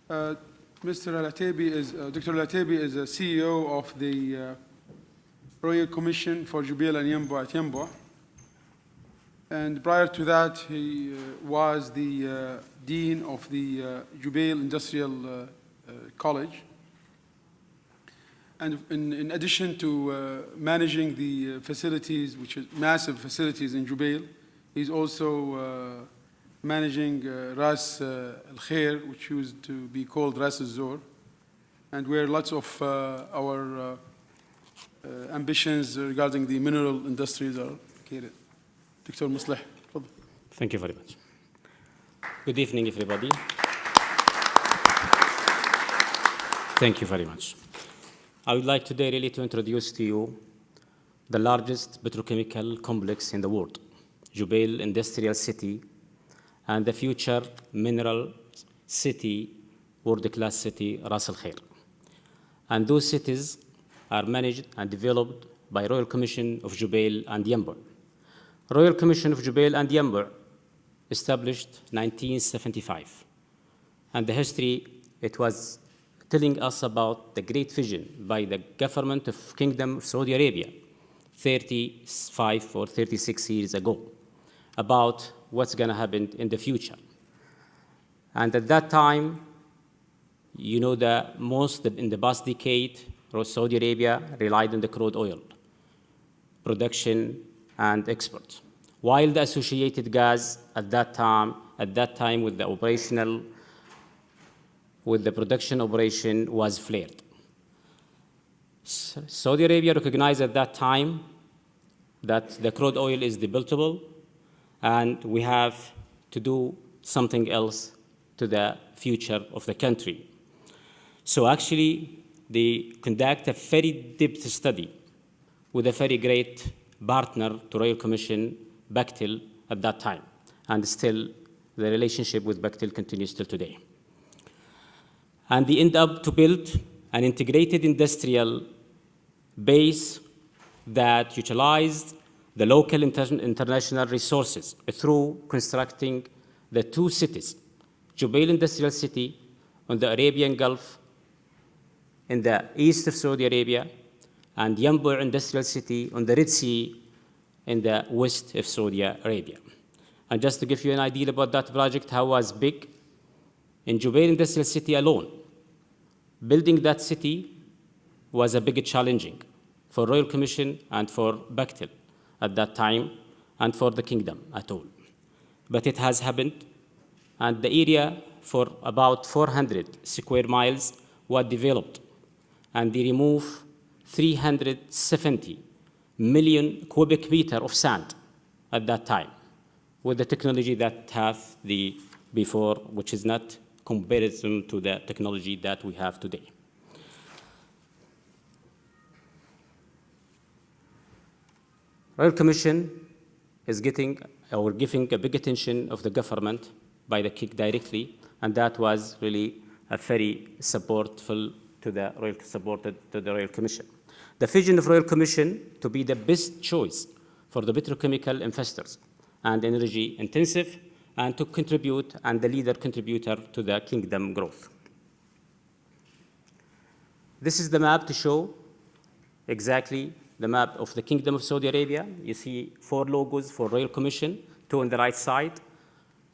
Mr. Al-Otaibi is, Dr. Al-Otaibi is a CEO of the Royal Commission for Jubail and Yanbu at Yanbu. And prior to that, he was the Dean of the Jubail Industrial College. And in addition to managing the facilities, which is massive facilities in Jubail, he's also managing Ras Al Khair, which used to be called Ras Al Zor, and where lots of our ambitions regarding the mineral industries are located. Dr. Mosleh, thank you very much. Good evening, everybody. Thank you very much. I would like today really to introduce to you the largest petrochemical complex in the world, Jubail Industrial City, and the future mineral city, world-class city, Ras Al Khair. And those cities are managed and developed by Royal Commission of Jubail and Yanbu. Royal Commission of Jubail and Yanbu established 1975. And the history, it was telling us about the great vision by the government of Kingdom of Saudi Arabia 35 or 36 years ago about what's going to happen in the future. And at that time, you know, in the past decade, Saudi Arabia relied on the crude oil production and export, while the associated gas at that time with the production operation was flared. Saudi Arabia recognized at that time that the crude oil is debatable and we have to do something else to the future of the country. So actually, they conduct a very deep study with a very great partner to Royal Commission, Bechtel, at that time. And still, the relationship with Bechtel continues till today. And they end up to build an integrated industrial base that utilized the local international resources through constructing the two cities, Jubail Industrial City on the Arabian Gulf in the east of Saudi Arabia, and Yanbu Industrial City on the Red Sea in the west of Saudi Arabia. And just to give you an idea about that project, how it was big, in Jubail Industrial City alone, building that city was a big challenging for Royal Commission and for Bechtel at that time, and for the kingdom at all. But it has happened, and the area for about 400 square miles was developed, and they remove 370 million cubic meter of sand at that time, with the technology that have the before, which is not comparison to the technology that we have today. Royal Commission is getting or giving a big attention of the government by the KIC directly, and that was really a very supportful to the Royal Commission. The vision of Royal Commission to be the best choice for the petrochemical investors and energy intensive, and to contribute and the leader contributor to the kingdom growth. This is the map to show exactly the map of the Kingdom of Saudi Arabia. You see 4 logos for Royal Commission, 2 on the right side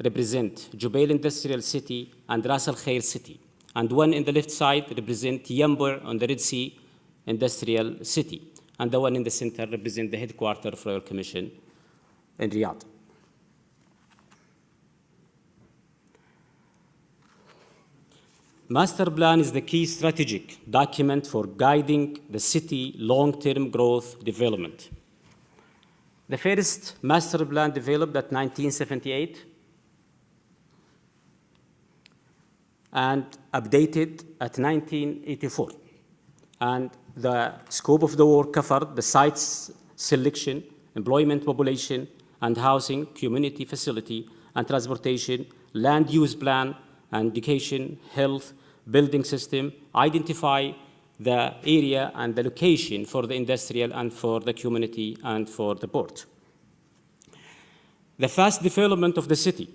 represent Jubail Industrial City and Ras Al Khair City, and 1 in the left side represent Yanbu on the Red Sea Industrial City, and the 1 in the center represent the headquarters of Royal Commission in Riyadh. Master plan is the key strategic document for guiding the city long-term growth development. The first master plan developed at 1978 and updated at 1984. And the scope of the work covered the sites selection, employment, population, and housing, community facility, and transportation, land use plan, and education, health, building system, identify the area and the location for the industrial and for the community and for the port. The fast development of the city,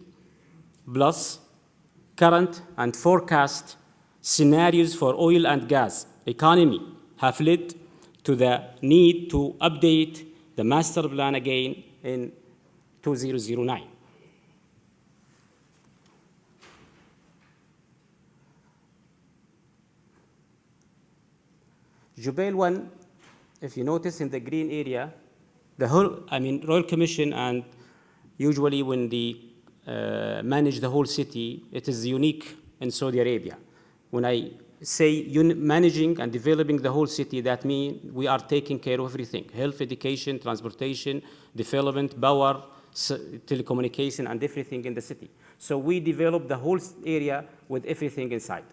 plus current and forecast scenarios for oil and gas economy have led to the need to update the master plan again in 2009. Jubail 1, if you notice in the green area, the whole, Royal Commission, and usually when they manage the whole city, it is unique in Saudi Arabia. When I say managing and developing the whole city, that means we are taking care of everything: health, education, transportation, development, power, telecommunication, and everything in the city. So we develop the whole area with everything inside.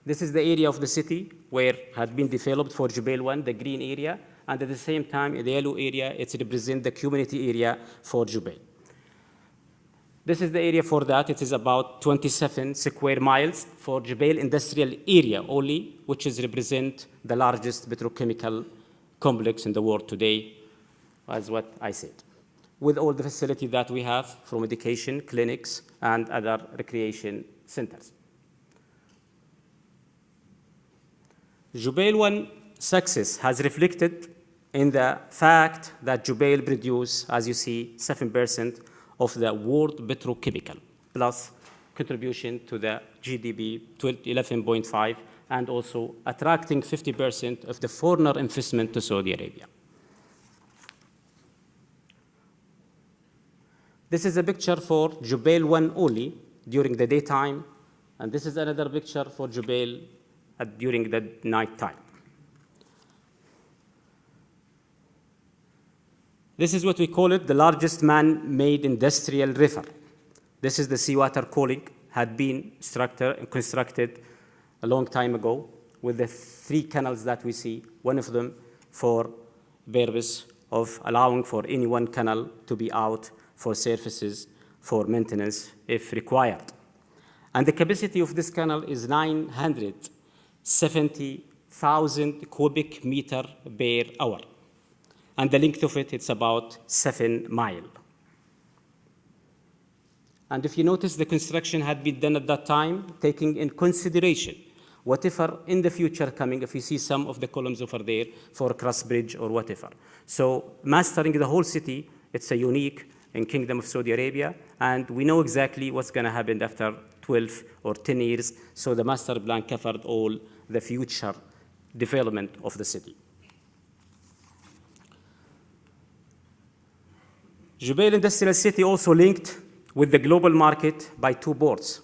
This is the area of the city where had been developed for Jubail 1, the green area, and at the same time, in the yellow area, it represents the community area for Jubail. This is the area for that. It is about 27 square miles for Jubail industrial area only, which is represent the largest petrochemical complex in the world today, as what I said, with all the facility that we have from education, clinics, and other recreation centers. Jubail 1 success has reflected in the fact that Jubail produce, as you see, 7% of the world petrochemical, plus contribution to the GDP, 11.5, and also attracting 50% of the foreigner investment to Saudi Arabia. This is a picture for Jubail 1 only during the daytime, and this is another picture for Jubail during the night time. This is what we call it, the largest man-made industrial river. This is the seawater cooling, had been constructed a long time ago with the 3 canals that we see, one of them for purpose of allowing for any one canal to be out for services, for maintenance if required. And the capacity of this canal is 970,000 cubic meter per hour. And the length of it, it's about 7 miles. And if you notice, the construction had been done at that time, taking in consideration whatever in the future coming, if you see some of the columns over there for cross bridge or whatever. So mastering the whole city, it's a unique in Kingdom of Saudi Arabia, and we know exactly what's going to happen after 12 or 10 years. So the master plan covered all the future development of the city. Jubail Industrial City also linked with the global market by 2 ports,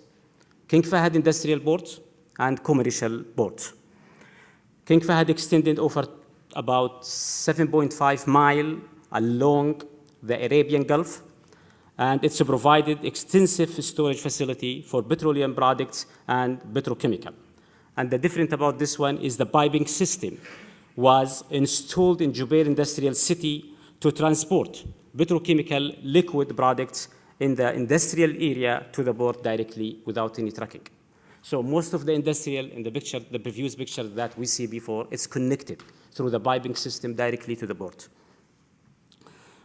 King Fahd Industrial Port and Commercial Port. King Fahd extended over about 7.5 miles along the Arabian Gulf, and it's provided extensive storage facility for petroleum products and petrochemical. And the difference about this one is the piping system was installed in Jubail Industrial City to transport petrochemical liquid products in the industrial area to the port directly without any trucking. So most of the industrial in the picture, the previous picture that we see before, it's connected through the piping system directly to the port.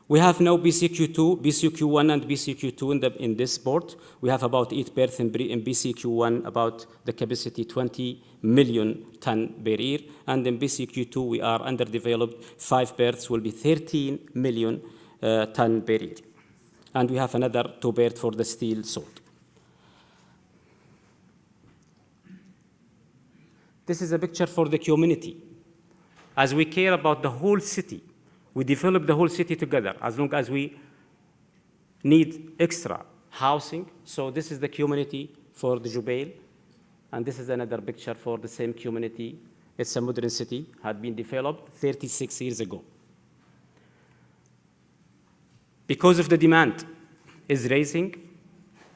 We have now BCQ2, BCQ1 and BCQ2 in this port. We have about 8 berths in BCQ1, about the capacity 20 million ton per year. And in BCQ2, we are underdeveloped. 5 berths will be 13 million ton per year. And we have another 2 berths for the steel salt. This is a picture for the community. As we care about the whole city, we develop the whole city together as long as we need extra housing. So this is the community for the Jubail. And this is another picture for the same community. It's a modern city, had been developed 36 years ago. Because of the demand is rising,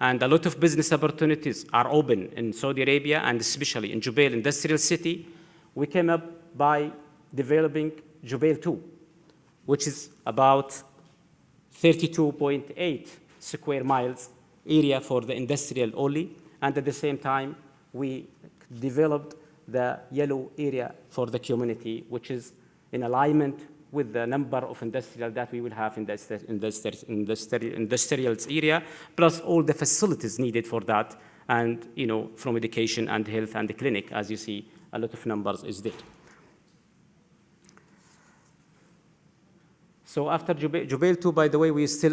and a lot of business opportunities are open in Saudi Arabia, and especially in Jubail Industrial City, we came up by developing Jubail 2, which is about 32.8 square miles area for the industrial only, and at the same time, we developed the yellow area for the community, which is in alignment with the number of industrial that we will have in the industrial area, plus all the facilities needed for that, and from education and health and the clinic. As you see, a lot of numbers is there. So after Jubail 2, by the way, we still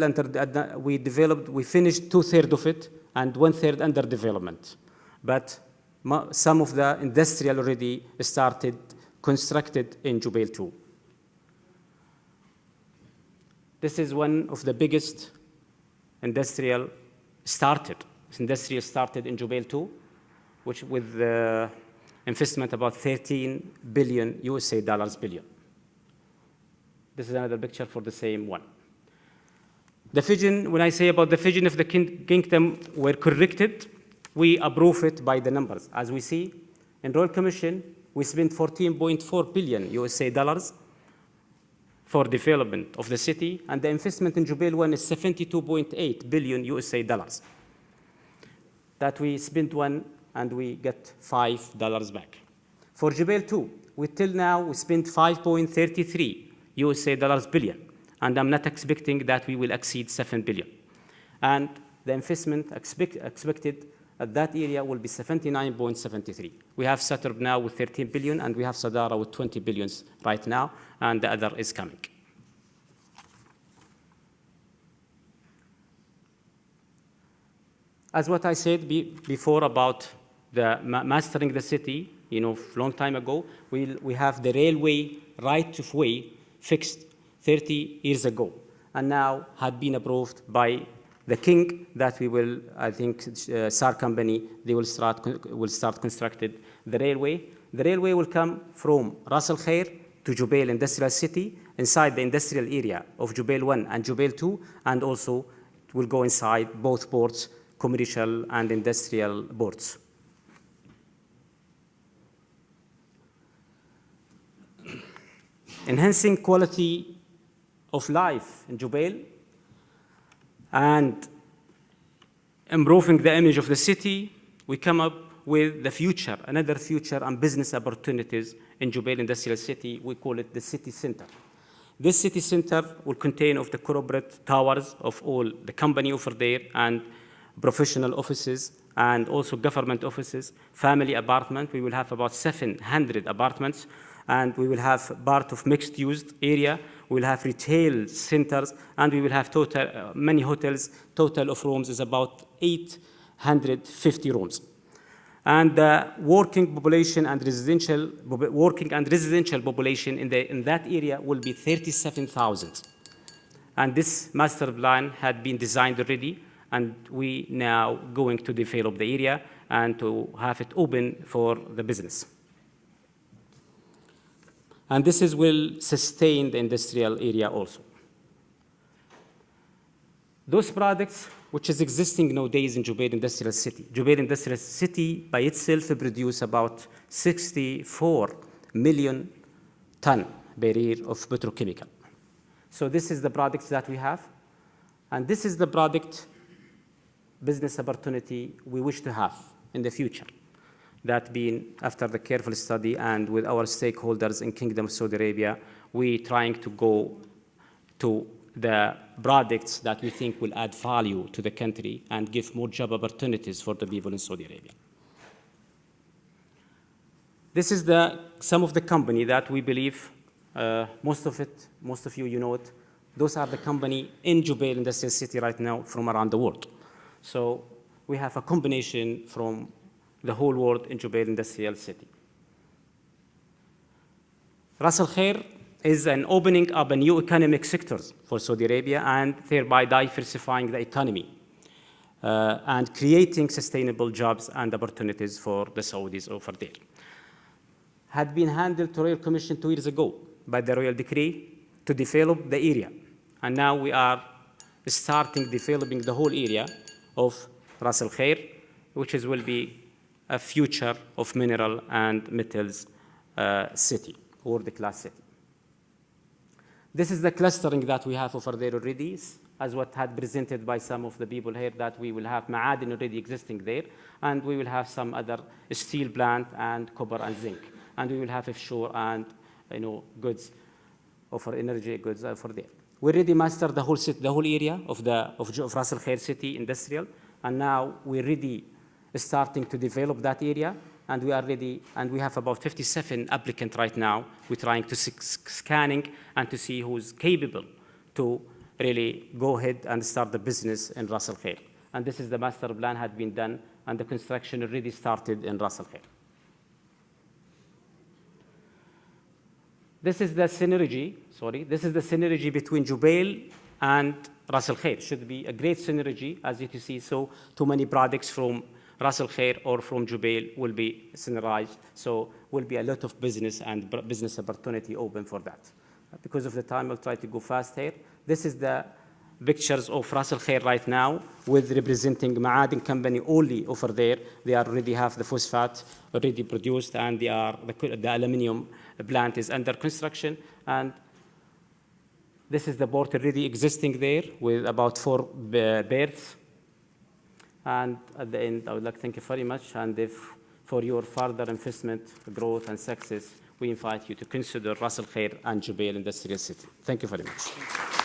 we finished 2/3 of it and 1/3 under development. But some of the industrial already started constructed in Jubail 2. This is one of the biggest industrial started in Jubail 2, which with the investment about $13 billion billion. This is another picture for the same one. The vision, when I say about the vision of the kingdom were corrected, we approve it by the numbers. As we see, in Royal Commission, we spent $14.4 billion for development of the city, and the investment in Jubail 1 is $72.8 billion. That we spent one and we get $5 back. For Jubail 2, till now we spent $5.33 billion, and I'm not expecting that we will exceed $7 billion. And the investment expected at that area will be 79.73. We have Saturb now with 13 billion, and we have Sadara with 20 billions right now, and the other is coming. As what I said before about the mastering the city, long time ago, we have the railway right of way fixed 30 years ago, and now had been approved by the king that we will, I think, SAR company, they will start constructed the railway. The railway will come from Ras Al Khair to Jubail Industrial City, inside the industrial area of Jubail 1 and Jubail 2, and also will go inside both ports, commercial and industrial ports. Enhancing quality of life in Jubail and improving the image of the city, we come up with the future, another future and business opportunities in Jubail Industrial City. We call it the city center. This city center will contain of the corporate towers of all the company over there and professional offices and also government offices, family apartment. We will have about 700 apartments, and we will have part of mixed-use area. We will have retail centers, and we will have many hotels. Total of rooms is about 850 rooms. And the working population and residential population in that area will be 37,000. And this master plan had been designed already, and we now going to develop the area and to have it open for the business. And this will sustain the industrial area also. Those products which is existing nowadays in Jubail Industrial City. Jubail Industrial City by itself produce about 64 million ton per year of petrochemical. So this is the products that we have, and this is the product business opportunity we wish to have in the future. That being after the careful study and with our stakeholders in Kingdom of Saudi Arabia, we trying to go to the products that we think will add value to the country and give more job opportunities for the people in Saudi Arabia. This is some of the company that we believe, most of you know it. Those are the company in Jubail Industrial City right now from around the world. So we have a combination from the whole world in Jubail Industrial City. Ras Al Khair is an opening up a new economic sectors for Saudi Arabia and thereby diversifying the economy and creating sustainable jobs and opportunities for the Saudis over there. Had been handled to Royal Commission 2 years ago by the Royal Decree to develop the area. And now we are starting developing the whole area of Ras Al Khair, which will be a future of mineral and metals city, world-class city. This is the clustering that we have over there already, as what had presented by some of the people here, that we will have ma'adin already existing there, and we will have some other steel plant and copper and zinc, and we will have offshore and goods, over energy goods over there. We already mastered the whole city, the whole area of Ras Al Khair city industrial, and now we already starting to develop that area, and we are ready, and we have about 57 applicants right now. We're trying to scanning and to see who's capable to really go ahead and start the business in Ras Al Khair. And this is the master plan had been done, and the construction already started in Ras Al Khair. This is the synergy, this is the synergy between Jubail and Ras Al Khair. Should be a great synergy, as you can see. So too many products from Ras Al Khair or from Jubail will be synergized. So will be a lot of business and business opportunity open for that. Because of the time, I'll try to go fast here. This is the pictures of Ras Al Khair right now, with representing Ma'adin company only over there. They already have the phosphate already produced, and they are the aluminium plant is under construction. And this is the port already existing there with about 4 berths. And at the end, I would like to thank you very much. And if for your further investment, growth, and success, we invite you to consider Ras Al Khair and Jubail Industrial City. Thank you very much.